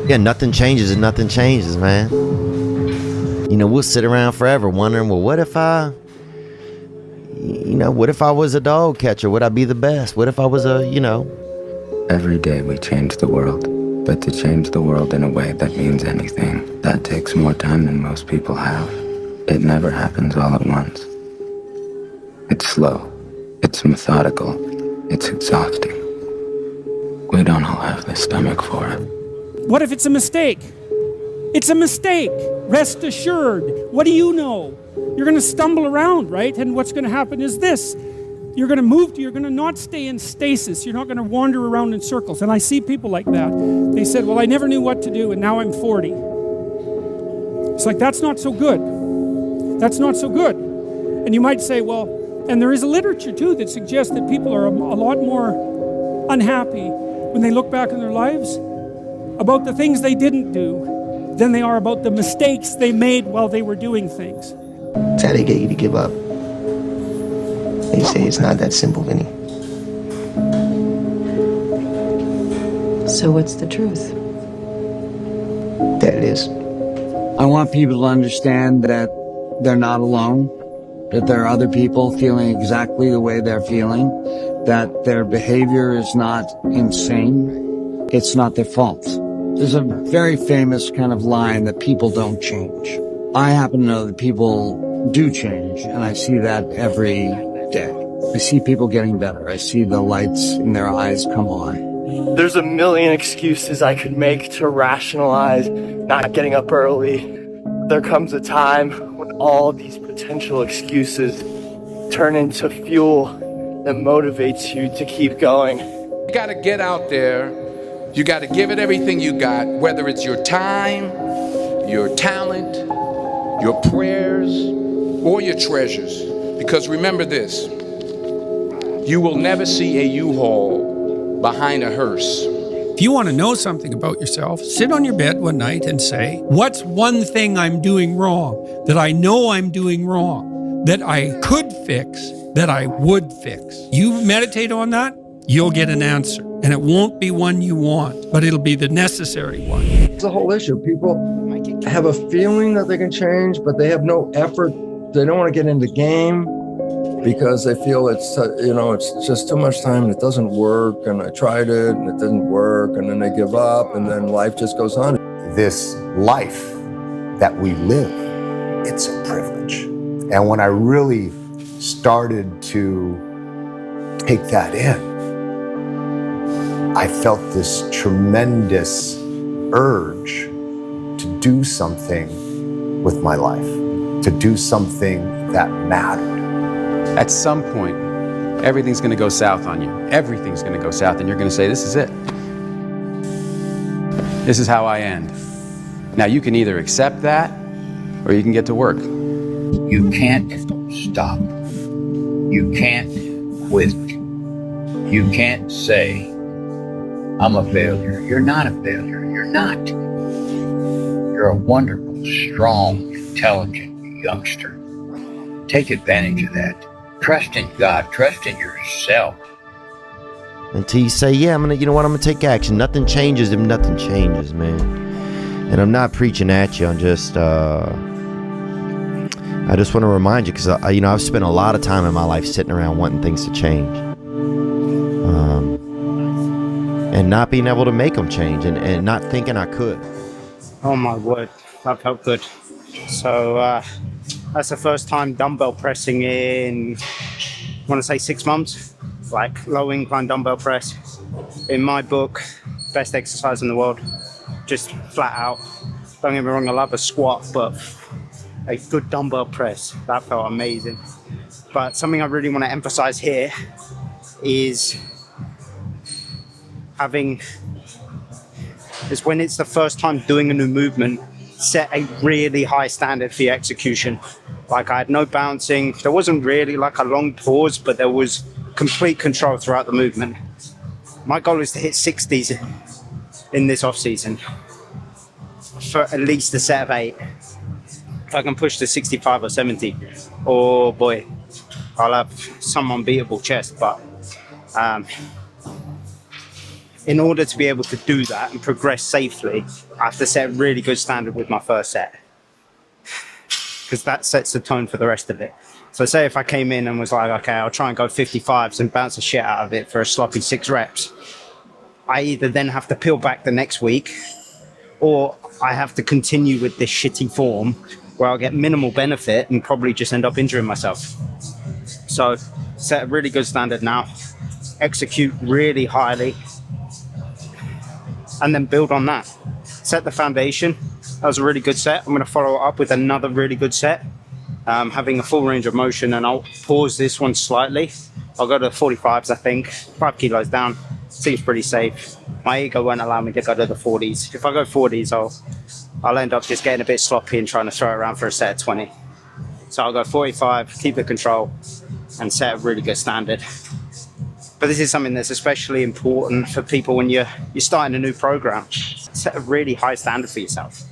Yeah, nothing changes and nothing changes, man. You know, we'll sit around forever wondering, well, what if I was a dog catcher? Would I be the best? What if I was Every day we change the world, but to change the world in a way that means anything, that takes more time than most people have. It never happens all at once. It's slow, it's methodical, it's exhausting. We don't all have the stomach for it. What if it's a mistake? It's a mistake. Rest assured. What do you know? You're going to stumble around, right? And what's going to happen is this. You're going to not stay in stasis. You're not going to wander around in circles. And I see people like that. They said, well, I never knew what to do, and now I'm 40. It's like, that's not so good. That's not so good. And you might say, well, and there is a literature, too, that suggests that people are a lot more unhappy when they look back in their lives about the things they didn't do than they are about the mistakes they made while they were doing things. That's how they get you to give up. They say it's not that simple, Vinny. So what's the truth? That it is. I want people to understand that they're not alone, that there are other people feeling exactly the way they're feeling, that their behavior is not insane. It's not their fault. There's a very famous kind of line that people don't change. I happen to know that people do change, and I see that every day. I see people getting better. I see the lights in their eyes come on. There's a million excuses I could make to rationalize not getting up early. There comes a time when all these potential excuses turn into fuel that motivates you to keep going. You gotta get out there. You gotta give it everything you got, whether it's your time, your talent, your prayers, or your treasures. Because remember this, you will never see a U-Haul behind a hearse. If you want to know something about yourself, sit on your bed one night and say, what's one thing I'm doing wrong, that I know I'm doing wrong, that I could fix, that I would fix? You meditate on that, you'll get an answer. And it won't be one you want, but it'll be the necessary one. It's a whole issue. People have a feeling that they can change, but they have no effort. They don't want to get in the game because they feel it's just too much time and it doesn't work. And I tried it and it didn't work. And then they give up and then life just goes on. This life that we live, it's a privilege. And when I really started to take that in, I felt this tremendous urge to do something with my life, to do something that mattered. At some point, everything's gonna go south on you. Everything's gonna go south, and you're gonna say, this is it. This is how I end. Now, you can either accept that, or you can get to work. You can't stop. You can't quit. You can't say, I'm a failure. You're not a failure. You're not. You're a wonderful, strong, intelligent youngster. Take advantage of that. Trust in God. Trust in yourself. Until you say, yeah, I'm gonna take action. Nothing changes if nothing changes, man. And I'm not preaching at you. I'm just, I just want to remind you, because I've spent a lot of time in my life sitting around wanting things to change. And not being able to make them change and not thinking I could. Oh my word, that felt good. So that's the first time dumbbell pressing in, I want to say 6 months, like low incline dumbbell press. In my book, best exercise in the world, just flat out. Don't get me wrong, I love a squat, but a good dumbbell press, that felt amazing. But something I really want to emphasize here is when it's the first time doing a new movement, set a really high standard for your execution. Like, I had no bouncing. There wasn't really like a long pause, but there was complete control throughout the movement. My goal is to hit 60s in this off season for at least a set of 8. If I can push to 65 or 70, oh boy, I'll have some unbeatable chest. But in order to be able to do that and progress safely, I have to set a really good standard with my first set, because that sets the tone for the rest of it. So say if I came in and was like, okay, I'll try and go 55s and bounce the shit out of it for a sloppy 6 reps, I either then have to peel back the next week, or I have to continue with this shitty form where I'll get minimal benefit and probably just end up injuring myself. So set a really good standard now, execute really highly, and then build on that. Set the foundation. That was a really good set. I'm going to follow it up with another really good set, having a full range of motion, and I'll pause this one slightly. I'll go to 45s, I think, 5 kilos down. Seems pretty safe. My ego won't allow me to go to the 40s. If I go 40s, I'll end up just getting a bit sloppy and trying to throw it around for a set of 20. So I'll go 45, keep the control, and set a really good standard. But this is something that's especially important for people when you're starting a new program. Set a really high standard for yourself,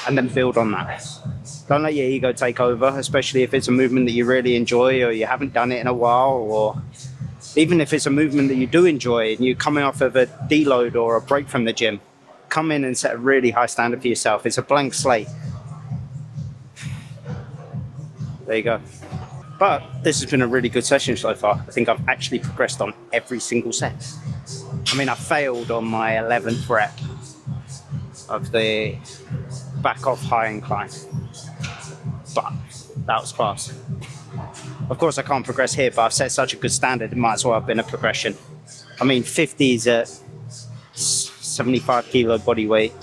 and then build on that. Don't let your ego take over, especially if it's a movement that you really enjoy or you haven't done it in a while, or even if it's a movement that you do enjoy and you're coming off of a deload or a break from the gym. Come in and set a really high standard for yourself. It's a blank slate. There you go. But this has been a really good session so far. I think I've actually progressed on every single set. I mean, I failed on my 11th rep of the back off high incline, but that was class. Of course, I can't progress here, but I've set such a good standard, it might as well have been a progression. I mean, 50s at 75 kilo body weight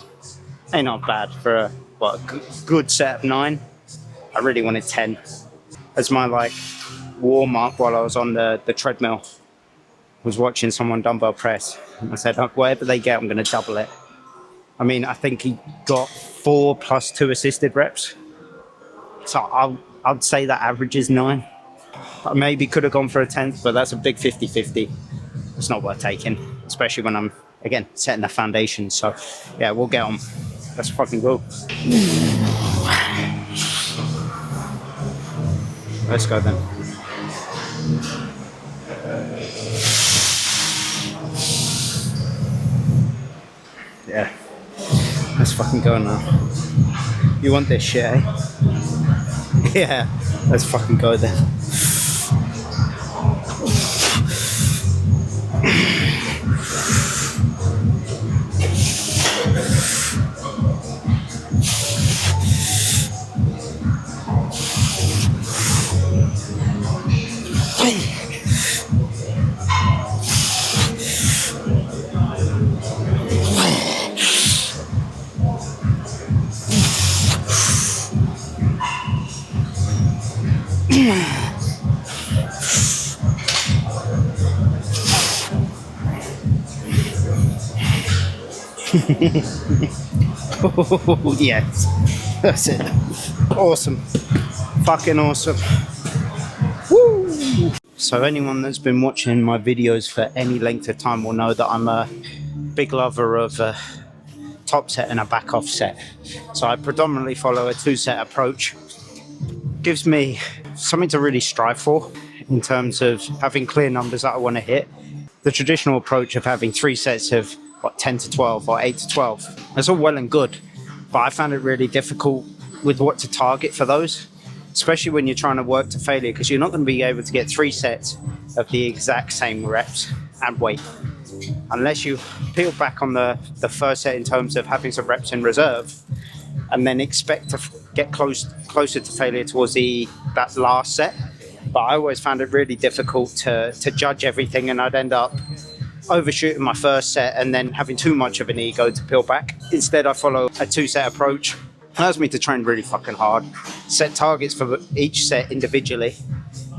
ain't not bad for a good set of 9. I really wanted 10 as my warm up while I was on the treadmill. Was watching someone dumbbell press, and I said, whatever they get, I'm going to double it. I mean, I think he got 4 plus 2 assisted reps, so I'd say that average is 9. I maybe could have gone for a 10th, but that's a big 50-50. It's not worth taking, especially when I'm, again, setting the foundation. So, yeah, we'll get on. Let's fucking go. Let's go then. Yeah, let's fucking go now. You want this shit, eh? Yeah, let's fucking go then. Oh, yes, that's it. Awesome, fucking awesome. Woo! So anyone that's been watching my videos for any length of time will know that I'm a big lover of a top set and a back off set. So I predominantly follow a 2-set approach. Gives me something to really strive for in terms of having clear numbers that I want to hit. The traditional approach of having 3 sets of 10 to 12 or 8 to 12, that's all well and good, but I found it really difficult with what to target for those, especially when you're trying to work to failure, because you're not going to be able to get 3 sets of the exact same reps and weight unless you peel back on the first set in terms of having some reps in reserve and then expect to get closer to failure towards that last set. But I always found it really difficult to judge everything, and I'd end up overshooting my first set and then having too much of an ego to peel back. Instead, I follow a 2-set approach. It allows me to train really fucking hard, set targets for each set individually,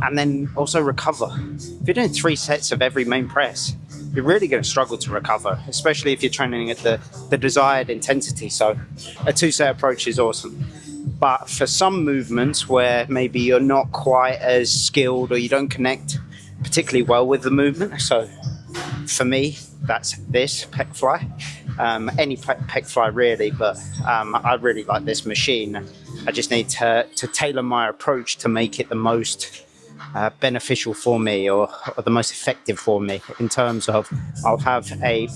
and then also recover. If you're doing 3 sets of every main press, you're really going to struggle to recover, especially if you're training at the desired intensity. So a 2-set approach is awesome. But for some movements where maybe you're not quite as skilled or you don't connect particularly well with the movement, so for me, that's this pec fly. Any pec fly really, but I really like this machine. I just need to tailor my approach to make it the most beneficial for me, or the most effective for me, in terms of I'll have a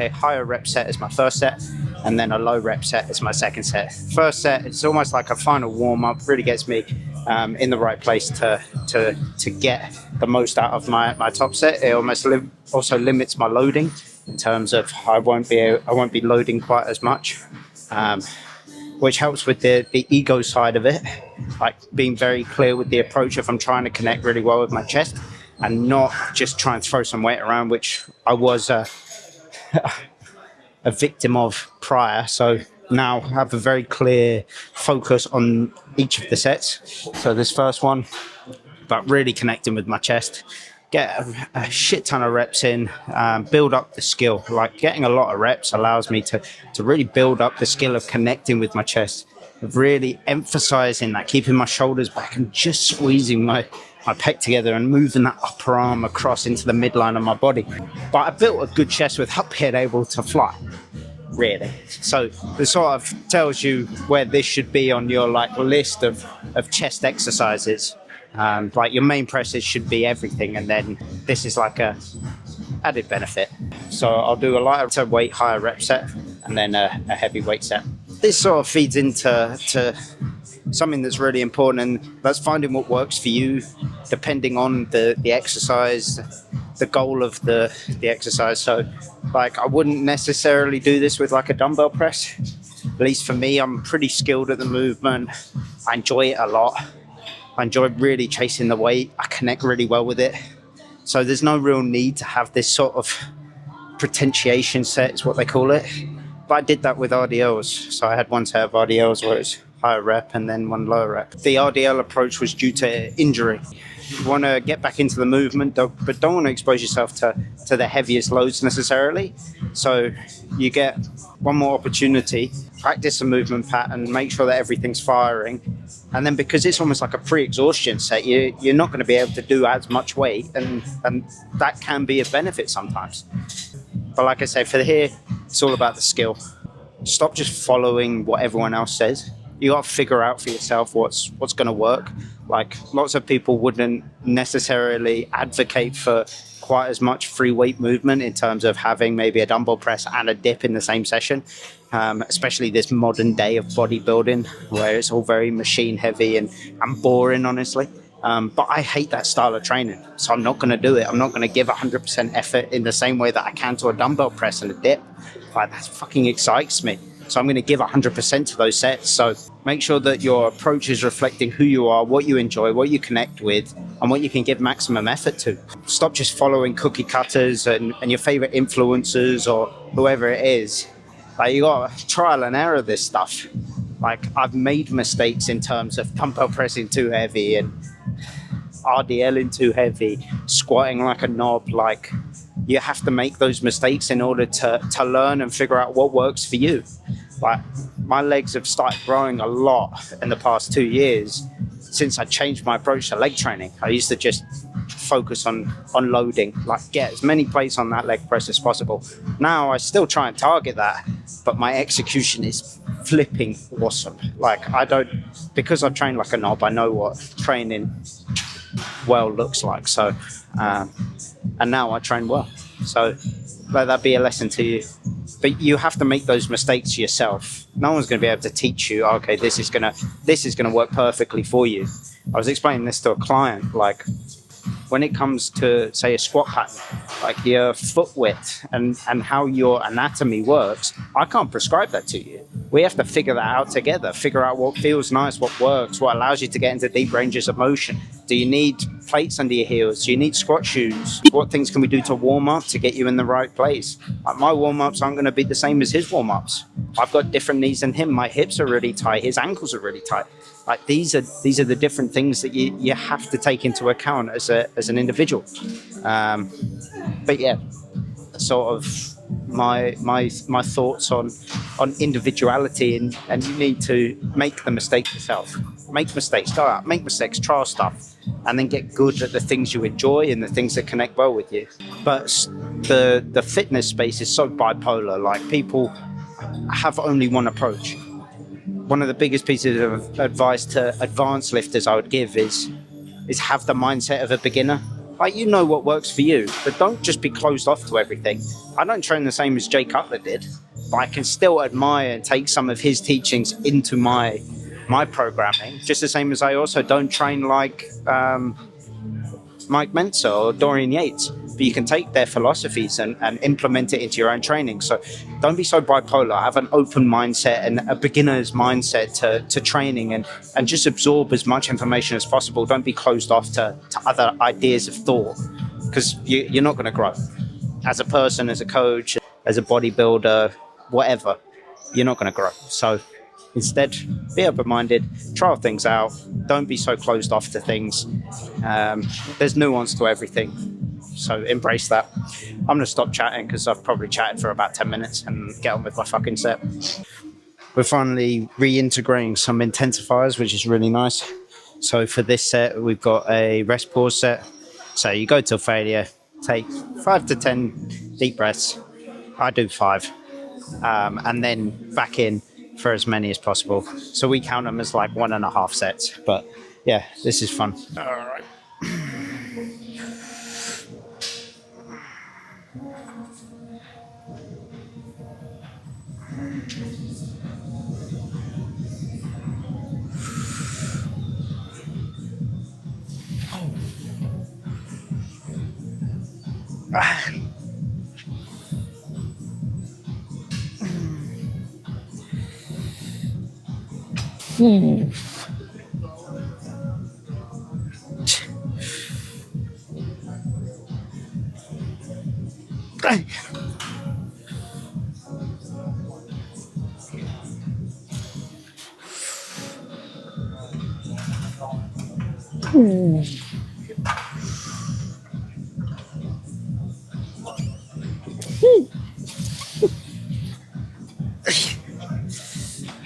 higher rep set as my first set, and then a low rep set as my second set. First set, it's almost like a final warm up, really gets me in the right place to get the most out of my top set. It almost also limits my loading, in terms of I won't be loading quite as much, which helps with the ego side of it, like being very clear with the approach if I'm trying to connect really well with my chest, and not just try and throw some weight around, which I was a victim of prior. So now I have a very clear focus on each of the sets. So this first one, about really connecting with my chest, get a shit ton of reps in, build up the skill. Like getting a lot of reps allows me to really build up the skill of connecting with my chest, of really emphasizing that, keeping my shoulders back and just squeezing my pec together and moving that upper arm across into the midline of my body. But I built a good chest without being able to fly, really. So this sort of tells you where this should be on your like list of chest exercises. Like your main presses should be everything, and then this is like a added benefit. So I'll do a lighter weight, higher rep set, and then a heavy weight set. This sort of feeds into something that's really important, and that's finding what works for you, depending on the exercise, the goal of the exercise. So like I wouldn't necessarily do this with like a dumbbell press. At least for me, I'm pretty skilled at the movement. I enjoy it a lot. I enjoy really chasing the weight. I connect really well with it. So there's no real need to have this sort of potentiation set, is what they call it. But I did that with RDLs. So I had one set of RDLs where it's higher rep and then one lower rep. The RDL approach was due to injury. You want to get back into the movement, but don't want to expose yourself to the heaviest loads necessarily. So you get one more opportunity, practice a movement pattern, make sure that everything's firing. And then because it's almost like a pre-exhaustion set, you're not going to be able to do as much weight, and that can be a benefit sometimes. But like I say, for here, it's all about the skill. Stop just following what everyone else says. You got to figure out for yourself what's going to work. Like lots of people wouldn't necessarily advocate for quite as much free weight movement in terms of having maybe a dumbbell press and a dip in the same session, especially this modern day of bodybuilding where it's all very machine heavy and boring, honestly. But I hate that style of training, so I'm not going to do it. I'm not going to give 100% effort in the same way that I can to a dumbbell press and a dip. Like, that fucking excites me. So I'm going to give 100% to those sets. So make sure that your approach is reflecting who you are, what you enjoy, what you connect with, and what you can give maximum effort to. Stop just following cookie cutters and your favorite influencers or whoever it is. Like, you got to trial and error this stuff. Like, I've made mistakes in terms of dumbbell pressing too heavy and RDLing too heavy, squatting like a knob. Like, you have to make those mistakes in order to learn and figure out what works for you. Like, my legs have started growing a lot in the past 2 years since I changed my approach to leg training. I used to just focus on loading, like get as many plates on that leg press as possible. Now I still try and target that, but my execution is flipping awesome. Like, because I've trained like a knob, I know what training well looks like. So and now I train well, so let that be a lesson to you. But you have to make those mistakes yourself. No one's going to be able to teach you, okay, this is going to work perfectly for you. I was explaining this to a client, like, when it comes to, say, a squat pattern, like your foot width and how your anatomy works, I can't prescribe that to you. We have to figure that out together, figure out what feels nice, what works, what allows you to get into deep ranges of motion. Do you need plates under your heels? Do you need squat shoes? What things can we do to warm up to get you in the right place? Like, my warm-ups aren't going to be the same as his warm-ups. I've got different knees than him. My hips are really tight. His ankles are really tight. Like, these are the different things that you have to take into account as an individual. But yeah, sort of my thoughts on individuality, and you need to make the mistake yourself. Make mistakes, go out, make mistakes, trial stuff, and then get good at the things you enjoy and the things that connect well with you. But the fitness space is so bipolar. Like, people have only one approach. One of the biggest pieces of advice to advanced lifters I would give is is have the mindset of a beginner. Like, you know what works for you, but don't just be closed off to everything. I don't train the same as Jay Cutler did, but I can still admire and take some of his teachings into my programming, just the same as I also don't train like Mike Mentzer or Dorian Yates, but you can take their philosophies and implement it into your own training. So don't be so bipolar. Have an open mindset and a beginner's mindset to training, and just absorb as much information as possible. Don't be closed off to other ideas of thought, because you're not going to grow as a person, as a coach, as a bodybuilder, whatever. You're not going to grow. So instead, be open-minded, try things out. Don't be so closed off to things. There's nuance to everything, so embrace that. I'm going to stop chatting because I've probably chatted for about 10 minutes and get on with my fucking set. We're finally reintegrating some intensifiers, which is really nice. So for this set, we've got a rest pause set. So you go till failure, take 5 to 10 deep breaths. I do 5. And then back in for as many as possible. So we count them as like 1.5 sets. But yeah, this is fun. All right.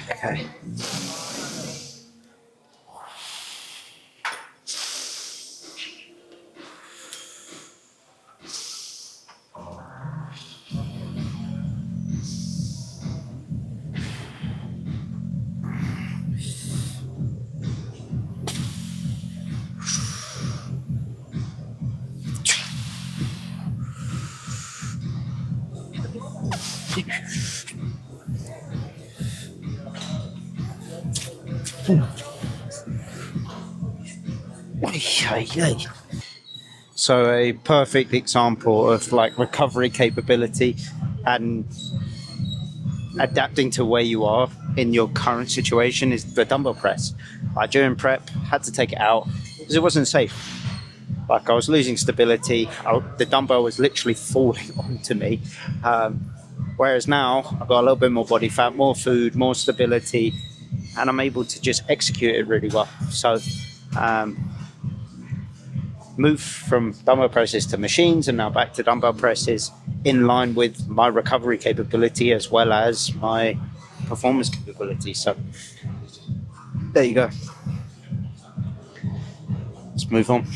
Okay. So a perfect example of like recovery capability and adapting to where you are in your current situation is the dumbbell press. During prep, had to take it out because it wasn't safe. Like, I was losing stability. The dumbbell was literally falling onto me. Whereas now I've got a little bit more body fat, more food, more stability, and I'm able to just execute it really well. So move from dumbbell presses to machines and now back to dumbbell presses in line with my recovery capability as well as my performance capability. So there you go. Let's move on.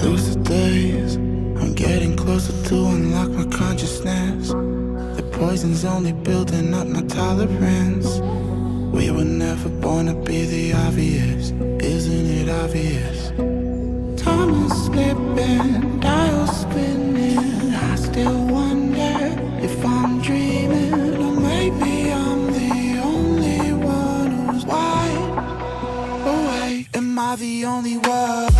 Lucid days, I'm getting closer to unlock my consciousness. The poison's only building up my tolerance. We were never born to be the obvious, isn't it obvious? Time is slipping, dials spinning. I still wonder if I'm dreaming, or maybe I'm the only one who's wide awake. Am I the only one?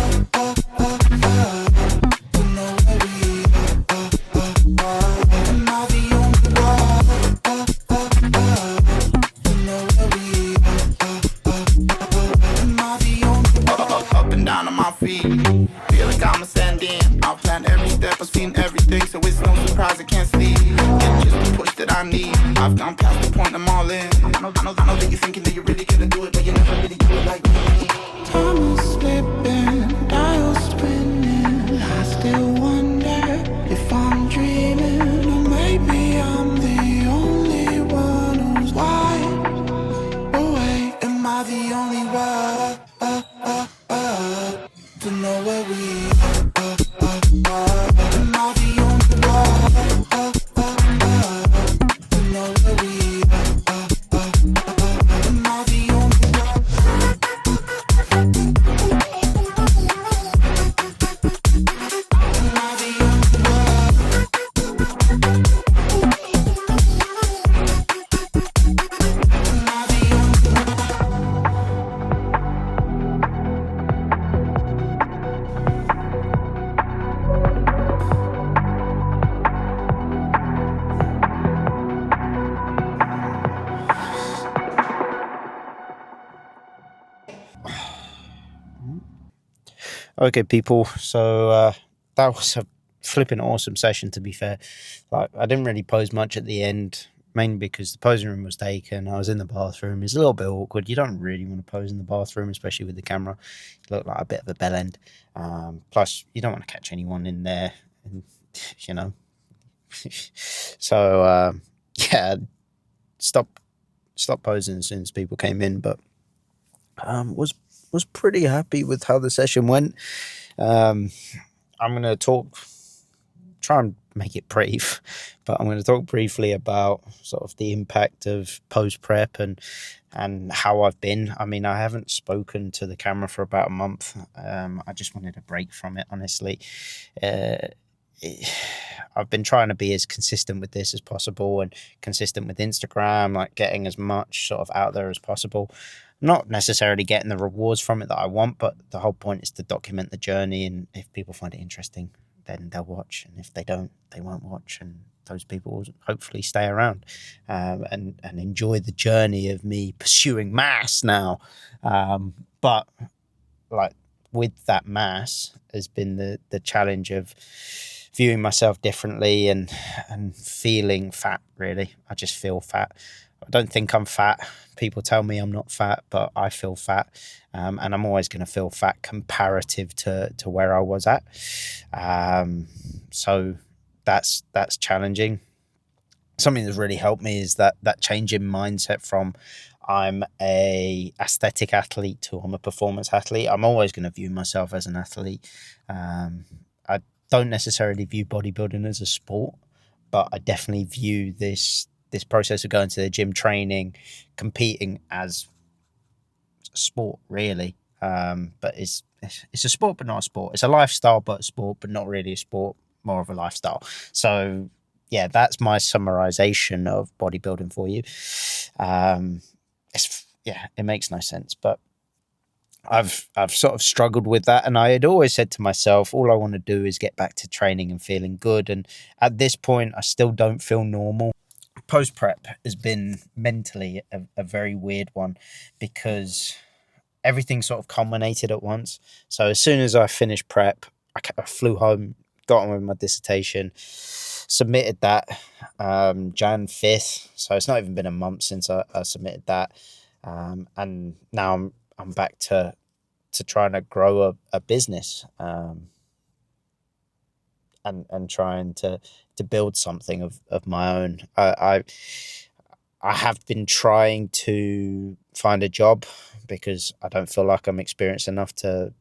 I've gone past the point I'm all in. I know that you're thinking that you're really gonna do it, but you never really do it like me. Time is slipping, dials spinning. I still wonder if I'm dreaming, or maybe I'm the only one who's wide awake. Am I the only one to know where we are? Am I the only one to know where we are? Am I the only one? Okay, people. So that was a flipping awesome session, to be fair. Like, I didn't really pose much at the end, mainly because the posing room was taken. I was in the bathroom. It's a little bit awkward. You don't really want to pose in the bathroom, especially with the camera. You look like a bit of a bell end. Plus, you don't want to catch anyone in there, and, you know. So yeah, stop posing as soon as people came in, but was pretty happy with how the session went. I'm gonna try and make it brief, but I'm going to talk briefly about sort of the impact of post prep and how I've been. I mean, I haven't spoken to the camera for about a month. I just wanted a break from it, honestly. I've been trying to be as consistent with this as possible and consistent with Instagram, like getting as much sort of out there as possible. Not necessarily getting the rewards from it that I want, but the whole point is to document the journey, and if people find it interesting, then they'll watch, and if they don't, they won't watch, and those people will hopefully stay around and enjoy the journey of me pursuing mass now. But like, with that mass has been the challenge of viewing myself differently and feeling fat. Really, I just feel fat. I don't think I'm fat. People tell me I'm not fat, but I feel fat, and I'm always going to feel fat comparative to where I was at. So that's challenging. Something that's really helped me is that change in mindset from I'm a aesthetic athlete to I'm a performance athlete. I'm always going to view myself as an athlete. I don't necessarily view bodybuilding as a sport, but I definitely view this process of going to the gym, training, competing as a sport, really. But it's a sport, but not a sport. It's a lifestyle, but a sport, but not really a sport, more of a lifestyle. So yeah, that's my summarization of bodybuilding for you. It makes no sense, but I've sort of struggled with that, and I had always said to myself, all I want to do is get back to training and feeling good. And at this point, I still don't feel normal. Post prep has been mentally a very weird one, because everything sort of culminated at once. So as soon as I finished prep, I flew home, got on with my dissertation, submitted that Jan 5th. So it's not even been a month since I submitted that. And now I'm back to trying to grow a business, and trying to build something of my own. I have been trying to find a job because I don't feel like I'm experienced enough to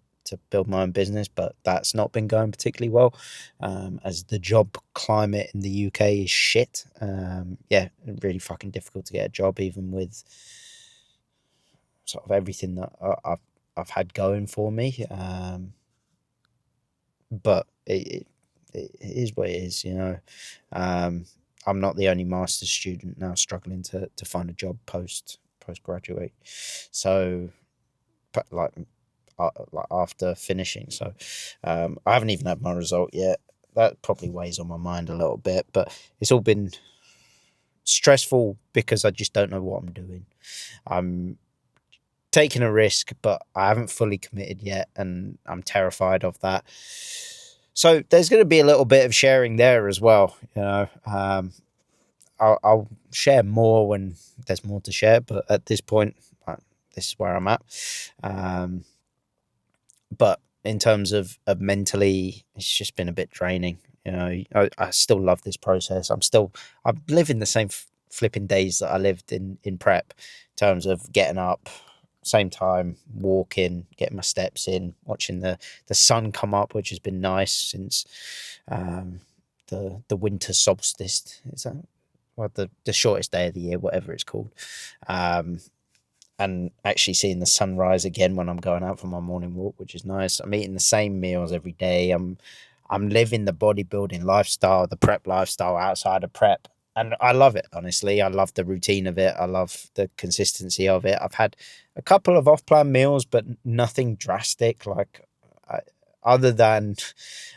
build my own business, but that's not been going particularly well, as the job climate in the UK is shit. Really fucking difficult to get a job, even with sort of everything that I've had going for me. But it is what it is, you know. I'm not the only master's student now struggling to find a job postgraduate. So, but like after finishing, so I haven't even had my result yet. That probably weighs on my mind a little bit, but it's all been stressful because I just don't know what I'm doing. I'm taking a risk, but I haven't fully committed yet, and I'm terrified of that. So there's going to be a little bit of sharing there as well, you know. I'll share more when there's more to share, but at this point, this is where I'm at. But in terms of mentally, it's just been a bit draining. You know, I still love this process. I'm living the same flipping days that I lived in prep, in terms of getting up, same time, walking, getting my steps in, watching the sun come up, which has been nice since the winter solstice. Is that the shortest day of the year, whatever it's called? And actually seeing the sunrise again when I'm going out for my morning walk, which is nice. I'm eating the same meals every day. I'm living the bodybuilding lifestyle, the prep lifestyle outside of prep. And I love it, honestly. I love the routine of it. I love the consistency of it. I've had a couple of off-plan meals, but nothing drastic. Like, other than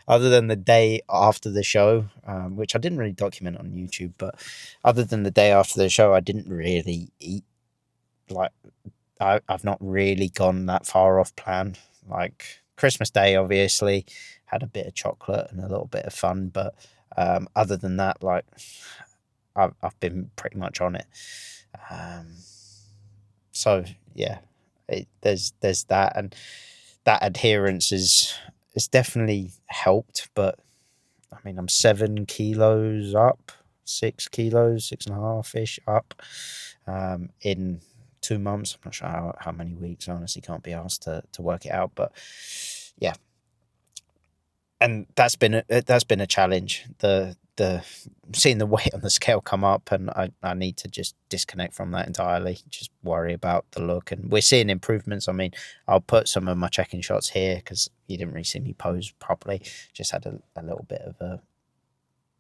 the day after the show, which I didn't really document on YouTube, but other than the day after the show, I didn't really eat. Like, I've not really gone that far off plan. Like, Christmas Day, obviously, had a bit of chocolate and a little bit of fun, but other than that, like, I've been pretty much on it. So yeah, there's that, and that adherence is definitely helped. But I mean, I'm 7 kilos up, 6 kilos, 6.5 ish up, in 2 months. I'm not sure how many weeks. I honestly can't be asked to work it out, but yeah. And that's been a challenge. The seeing the weight on the scale come up, and I need to just disconnect from that entirely. Just worry about the look, and we're seeing improvements. I mean, I'll put some of my check-in shots here because you didn't really see me pose properly. Just had a little bit of a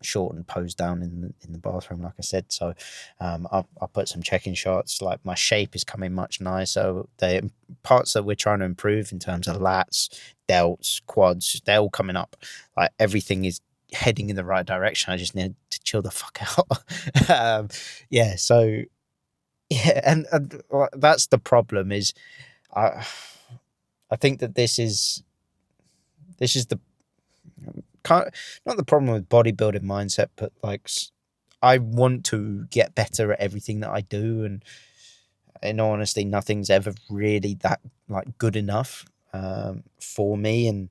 shortened pose down in the bathroom, like I said. So I'll put some check-in shots. Like, my shape is coming much nicer. The parts that we're trying to improve in terms of lats, delts, quads, they're all coming up. Like, everything is heading in the right direction. I just need to chill the fuck out. Yeah, so yeah, and that's the problem. Is I think that this is the not the problem with bodybuilding mindset, but like, I want to get better at everything that I do, and in all honesty, nothing's ever really that like good enough for me. And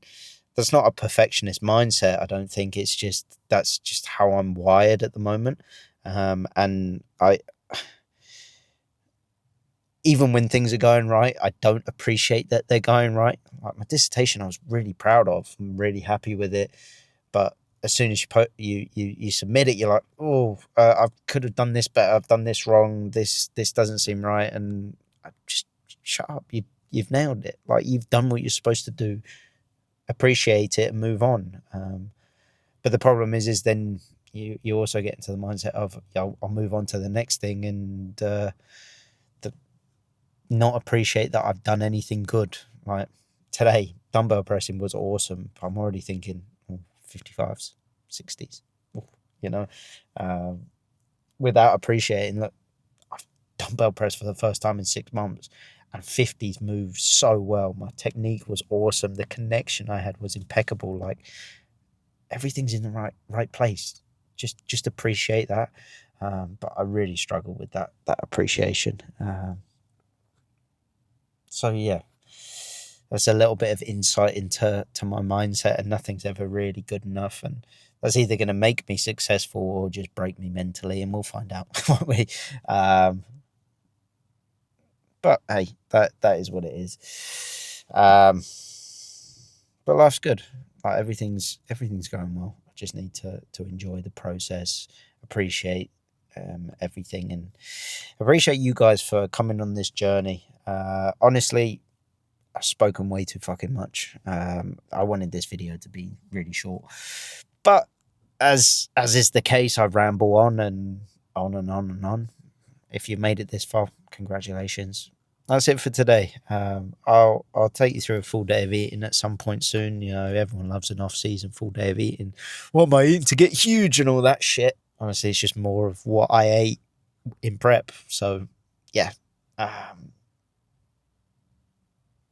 that's not a perfectionist mindset. I don't think. It's just that's just how I'm wired at the moment, and I. Even when things are going right, I don't appreciate that they're going right. Like, my dissertation, I was really proud of. I'm really happy with it. But as soon as you submit it, you're like, oh, I could have done this better. I've done this wrong. This doesn't seem right. And I just shut up. You've nailed it. Like, you've done what you're supposed to do. Appreciate it and move on. But the problem is then you also get into the mindset of, I'll move on to the next thing, and not appreciate that I've done anything good. Like, today, dumbbell pressing was awesome. I'm already thinking 55s, 60s, you know, without appreciating that I've dumbbell pressed for the first time in 6 months, and 50s moved so well. My technique was awesome. The connection I had was impeccable. Like, everything's in the right place. Just appreciate that. But I really struggle with that appreciation. So yeah, that's a little bit of insight into my mindset, and nothing's ever really good enough, and that's either going to make me successful or just break me mentally, and we'll find out, won't we? But hey, that is what it is. But life's good. Like, everything's going well. I just need to enjoy the process, appreciate everything, and appreciate you guys for coming on this journey. Honestly, I've spoken way too fucking much. I wanted this video to be really short, but as is the case, I ramble on and on and on and on. If you made it this far, congratulations. That's it for today. I'll take you through a full day of eating at some point soon. You know, everyone loves an off-season full day of eating. What am I eating to get huge and all that shit? Honestly, it's just more of what I ate in prep. So yeah.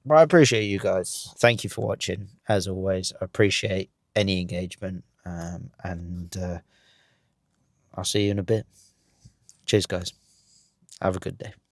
But I appreciate you guys. Thank you for watching. As always, I appreciate any engagement. And I'll see you in a bit. Cheers, guys. Have a good day.